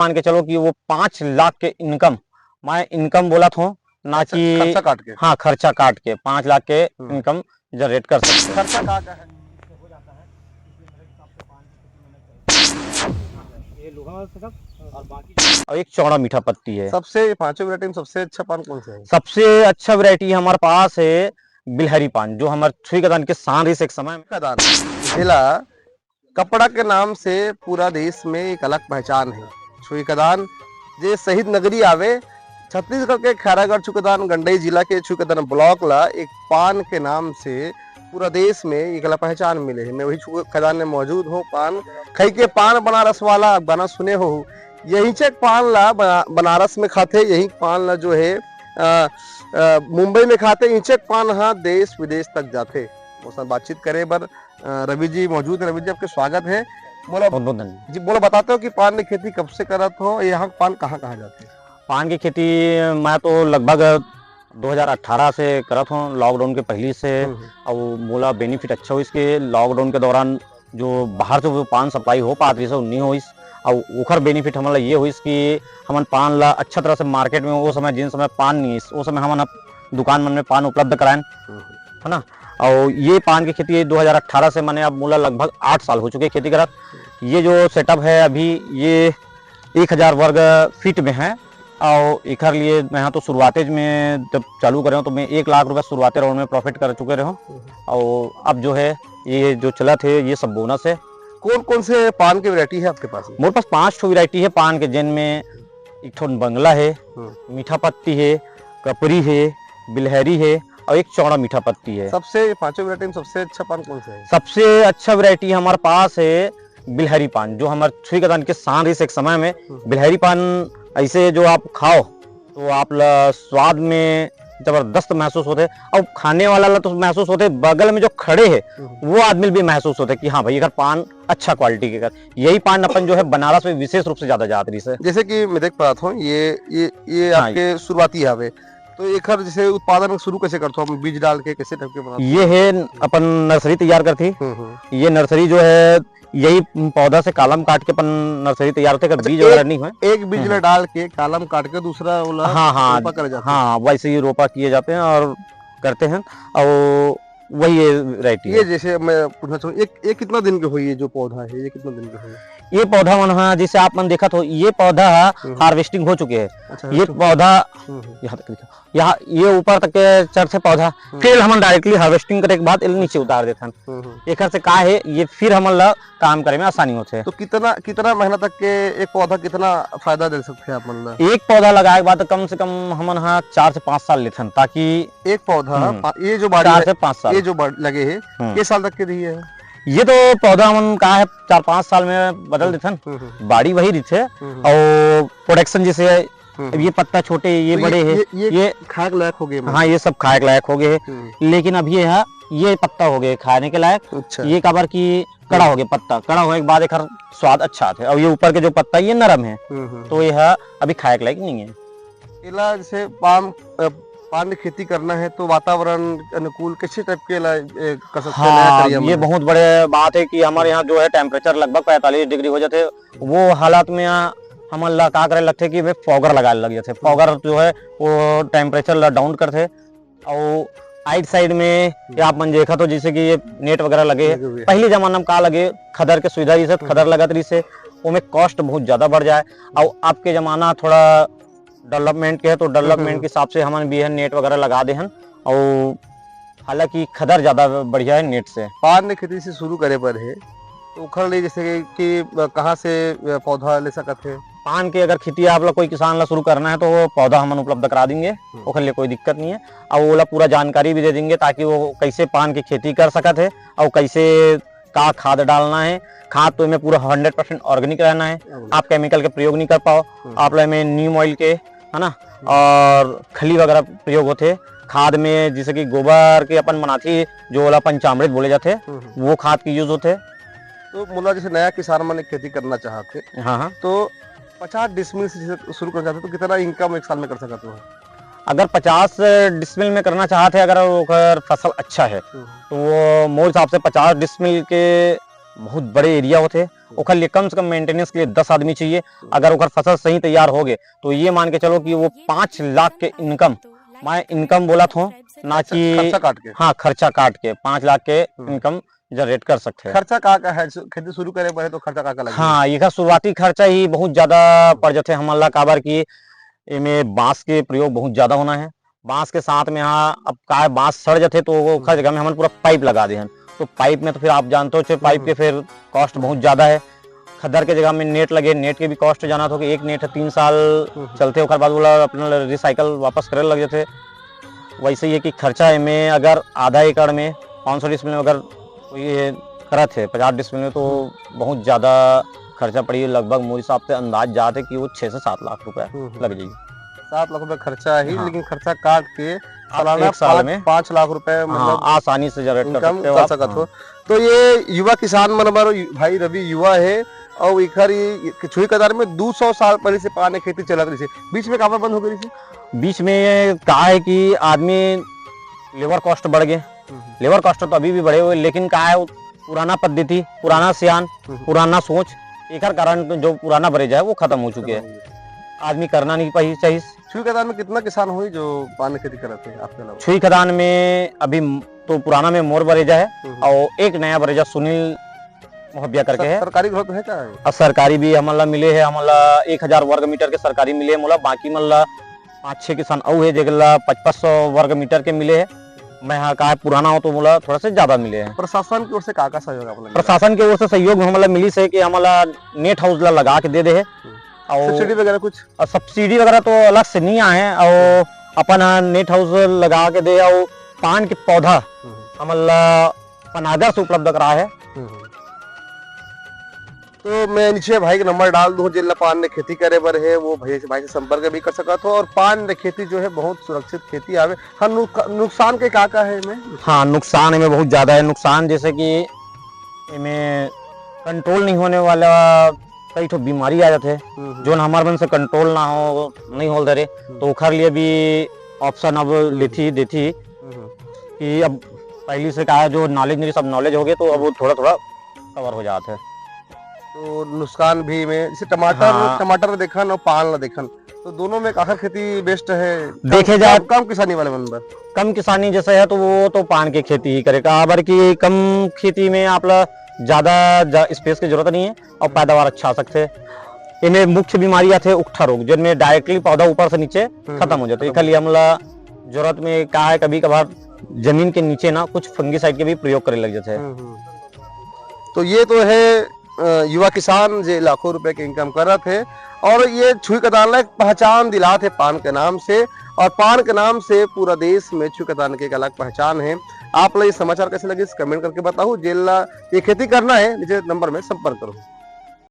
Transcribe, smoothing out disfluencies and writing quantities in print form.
मान के चलो कि वो 5 लाख के इनकम, मैं इनकम बोला था ना कि खर्चा काट के। हाँ, खर्चा काट के 5 लाख के इनकम जनरेट कर सकते हैं। खर्चा कहाँ का है? और एक चौड़ा मीठा पत्ती है। सबसे पांचों वैरायटी में सबसे अच्छा पान कौन सा है? सबसे अच्छा वैरायटी हमारे पास है बिलहरी पान, जो हमारे छुई कदान के शान इस एक समय में। कदान जिला कपड़ा के नाम से पूरा देश में एक अलग पहचान है। छुई कदान जे शहीद नगरी आवे छत्तीसगढ़ के खैरागढ़ छुकदान गंडई जिला के छुकदान ब्लॉक ला एक पान के नाम से पूरा देश में एक अलग पहचान मिले है। मैं वही छुकदान में मौजूद हूँ। पान खई के पान बनारस वाला गाना सुने हो, यही चेक पान ला बनारस में खाते, यही पान ला जो है मुंबई में खाते, इंचक पान हाँ देश विदेश तक जाते। मुझसे बातचीत करे बर रवि जी मौजूद है। रवि जी आपके स्वागत है। बोलो जी, बोलो बताते हो कि पान की खेती कब से करत हो, यहाँ पान कहाँ कहाँ जाते हैं? पान की खेती मैं तो लगभग 2018 से करत हूँ, लॉकडाउन के पहले से। और बोला बेनिफिट अच्छा हो इसके। लॉकडाउन के दौरान जो बाहर से पान सप्लाई हो पाती से नहीं हो, और ओखर बेनिफिट हमारा ये हुई कि हमन पान ला अच्छा तरह से मार्केट में वो समय जिन समय पान नहीं वो समय हमन दुकान मन में पान उपलब्ध कराएं, है ना। और ये पान की खेती 2018 से मैंने अब बोला लगभग 8 साल हो चुके खेती करत। ये जो सेटअप है अभी ये 1000 वर्ग फीट में है। और एक लिए मैं यहाँ तो शुरुआते में जब चालू करे तो मैं 1 लाख रुपए शुरुआती राउंड में प्रॉफिट कर चुके रहे हूँ। और अब जो है ये जो चला थे ये सब बोनस है। कौन कौन से पान की वैरायटी है आपके पास? मेरे पास 5 वैरायटी है पान के, जिनमें एक ठो बंगला है, मीठा पत्ती है, कपरी है, बिलहरी है और एक चौड़ा मीठा पत्ती है। सबसे पांचों वैरायटी में सबसे अच्छा पान कौन सा है? सबसे अच्छा वैरायटी हमारे पास है बिलहरी पान, जो हमारे छुई कदान के शान इस एक समय में। बिलहरी पान ऐसे जो आप खाओ तो आप स्वाद में जबरदस्त महसूस होते, और खाने वाला तो महसूस होते, बगल में जो खड़े हैं वो आदमी भी महसूस होते कि हाँ भाई अगर पान अच्छा क्वालिटी के कर। यही पान अपन जो है बनारस में विशेष रूप से ज्यादा जाती से। जैसे कि मैं देख पा रहा हूँ ये आपके शुरुआती हवे, तो एक जैसे उत्पादन शुरू कैसे करते हो? हम बीज डाल के कैसे ढक के बनाते? ये है अपन नर्सरी तैयार करती। ये नर्सरी जो है यही पौधा से कालम काट के अपन नर्सरी तैयार होते, अगर बीज वगैरह नहीं हुए एक बीज डाल के कालम काट के दूसरा रोपा कर जाते हैं। हाँ वैसे ही रोपा किए जाते हैं और करते हैं। और वही वैरायटी ये जैसे मैं पूछना चाहूँ एक कितना दिन के हुई ये जो पौधा है, ये कितना दिन के हुई? ये पौधा मन है जैसे आप मन देखा तो ये पौधा हार्वेस्टिंग हो चुके हैं। अच्छा, ये पौधा यहाँ तक दिखा, यहाँ ये ऊपर तक के चढ़ते पौधा, फिर हम डायरेक्टली हार्वेस्टिंग करे के बाद नीचे उतार देते हैं। एक से का है ये फिर हम काम करे में आसानी होते है। तो कितना कितना महीना तक के एक पौधा कितना फायदा दे सकते हैं आप मन? एक पौधा लगाए के बाद कम से कम हमन 4 से 5 साल लेते हैं, ताकि एक पौधा ये जो 4 से 5 साल ये जो लगे है ये साल तक के रही है। ये तो पौधा हम कहा है 4-5 साल में बदल देते हैं, बाड़ी वही रहते है। और प्रोडक्शन जैसे ये पत्ता छोटे ये तो बड़े है, ये खाए लायक हो गए। हाँ ये सब खाए के लायक हो गए है। लेकिन अब ये पत्ता हो गए खाने के लायक। अच्छा। ये काबर की कड़ा हो गया, पत्ता कड़ा होने के बाद एक स्वाद अच्छा आता है। और ये ऊपर के जो पत्ता ये नरम है, तो यह अभी खाए के लायक नहीं है। जैसे पान की खेती करना है तो वातावरण अनुकूल कैसे टाइप के कर सकते हैं? ये बहुत बड़े बात है कि हमारे यहाँ जो है टेम्परेचर लगभग 45 डिग्री हो जाते। वो हालात में हम का करे लगते कि वे फॉगर लगा लग जाते। फॉगर जो है वो टेम्परेचर डाउन करते। और आइट साइड में या आप मन देखा तो जैसे कि ये नेट वगैरह लगे, पहले जमाना में का लगे खदर के सुविधा जैसे खदर लगत रही से उनमें कॉस्ट बहुत ज्यादा बढ़ जाए। और आपके जमाना थोड़ा डेवलपमेंट के है, तो डेवलपमेंट के हिसाब से हम भी है नेट वगैरह लगा दे हैं। और हालांकि खदर ज्यादा बढ़िया है नेट से। पान की खेती से शुरू करे पर है तो उखड़ ले जैसे कि कहाँ से पौधा ले सकते हैं? पान के अगर खेती आप लोग कोई किसान ला शुरू करना है तो वो पौधा हम उपलब्ध करा देंगे, उखड़ लिए कोई दिक्कत नहीं है। और वो पूरा जानकारी भी दे देंगे ताकि वो कैसे पान की खेती कर सकते है और कैसे का खाद डालना है। खाद तो इनमें पूरा 100% ऑर्गेनिक रहना है, आप केमिकल के प्रयोग नहीं कर पाओ। आप लोग में नीम ऑयल के है ना और खली वगैरह प्रयोग होते खाद में, जैसे कि गोबर के अपन बनाती जो वाला पंचामृत बोले जाते वो खाद की यूज होते। तो मुला जैसे नया किसान मैंने खेती करना चाहते, हाँ तो 50 डिसमिल से शुरू करना चाहते तो कितना इनकम एक साल में कर सकते हो? अगर 50 डिसमिल में करना चाहते अगर फसल अच्छा है तो वो मोर हिसाब से 50 डिसमिल के बहुत बड़े एरिया होते, ओकर लिए कम से कम मेंटेनेंस के लिए 10 आदमी चाहिए। अगर ओकर फसल सही तैयार हो गए तो ये मान के चलो कि वो 5 लाख के इनकम, मैं इनकम बोला था ना कि खर्चा काट के। हाँ, खर्चा काट के 5 लाख के इनकम जनरेट कर सकते हैं। खर्चा का है खेती शुरू करे पड़े तो खर्चा का लगे। हाँ, ये शुरुआती खर्चा ही बहुत ज्यादा पड़ जाते हमला काबर की इनमें बांस के प्रयोग बहुत ज्यादा होना है। बांस के साथ में यहाँ अब का बांस सड़ जाते तो ओकर जगह में हम पूरा पाइप लगा दे, तो पाइप में तो फिर आप जानते हो पाइप के फिर कॉस्ट बहुत ज्यादा है। खद्दर के जगह में नेट लगे, नेट के भी कॉस्ट जाना था कि एक नेट 3 साल चलते, ओकर बाद बोला अपना रिसाइकल वापस करे लग जाते। वैसे ही है कि खर्चा में अगर आधा एकड़ में 500 डिसमिल में अगर कोई करत है 50 डिसमिल में तो बहुत ज्यादा खर्चा पड़ी, लगभग मेरे हिसाब से अंदाज जाते कि वो 6 से 7 लाख रुपए लग जाएगी। 7 लाख रुपए खर्चा ही, हाँ। लेकिन खर्चा काट के सालाना एक साल में 5 लाख रुपए हाँ, मतलब आसानी से जनरेट कर इनकम सकते हो कर आप। सकत हो। हाँ। तो ये युवा किसान मनबर भाई रवि युवा है और इखर छुई कदार में 200 साल पहले से पान खेती चलत रही, बीच में काबर बंद हो गई थी। बीच में ये कहा है कि आदमी लेबर कॉस्ट बढ़ गए, लेबर कॉस्ट तो अभी भी बढ़े हुए, लेकिन कहा है पुराना पद्धति, पुराना सियान, पुराना सोच, एक कारण जो पुराना बरेजा है वो खत्म हो चुके हैं, आदमी करना नहीं चाहिए। छुई कदार में कितना किसान हुई जो पान खेती करते हैं आपके अलावा? छुई खदान में अभी तो पुराना में मोर बरेजा है और एक नया बरेजा सुनील मोहबिया करके है। सरकारी घर तो है क्या? और सरकारी भी हमला मिले है, हमला 1000 वर्ग मीटर के सरकारी मिले है, मोला बाकी मतलब 5-6 किसान और है जेगला 5500 वर्ग मीटर के मिले है। मैं यहाँ कहा पुराना हो तो मोला थोड़ा से ज्यादा मिले हैं। प्रशासन की ओर से का सहयोग आपको? प्रशासन की ओर से सहयोग हमला मिली से कि हमला नेट हाउस ला लगा के दे दे है और सब्सिडी वगैरह कुछ? सब्सिडी वगैरह तो अलग से नहीं आए हैं, और अपन नेट हाउस लगा के दे और पान के पौधा हमला पनागर से उपलब्ध करा है। तो मैं नीचे भाई का नंबर डाल दूं, जिला पान ने खेती करे बर है वो भाई से संपर्क भी कर सकत हो। और पान ने खेती जो है बहुत सुरक्षित खेती आवे। हाँ, नुकसान के का है इनमें? हाँ, नुकसान इनमें बहुत ज्यादा है। नुकसान जैसे कि इनमें कंट्रोल नहीं होने वाला कई तो बीमारी आ जाते हैं जो हमारे मन से कंट्रोल ना हो, नहीं हो दे तो उखर लिए भी ऑप्शन अब लेती देती कि अब पहली से कहा जो नॉलेज नहीं सब नॉलेज हो गए तो अब वो थोड़ा थोड़ा कवर हो जाते हैं। तो नुकसान भी में जैसे टमाटर हाँ। टमाटर देखन और पान ला देखन तो दोनों में काखर खेती बेस्ट है? देखे जाए कम किसानी वाले मन पर कम किसानी जैसे है तो वो तो पान की खेती ही करेगा, अबर की कम खेती में आप ज्यादा स्पेस की जरूरत नहीं है और पैदावार अच्छा आ सकते हैं। इनमें मुख्य बीमारियां थे उकठा रोग, जिनमें डायरेक्टली पौधा ऊपर से नीचे खत्म हो जाता है। इसके लिए हमला जरूरत में कहा है कभी कभार जमीन के नीचे ना कुछ फंगीसाइड के भी प्रयोग करे लग जाते हैं। तो ये तो है युवा किसान जो लाखों रुपए के इनकम कर रहे थे, और ये छुई कदान एक पहचान दिला थे पान के नाम से, और पान के नाम से पूरा देश में छुई कदान की एक अलग पहचान है। आप लोग ये समाचार कैसे लगे कमेंट करके बताओ। जेला ये खेती करना है नीचे नंबर में संपर्क करो।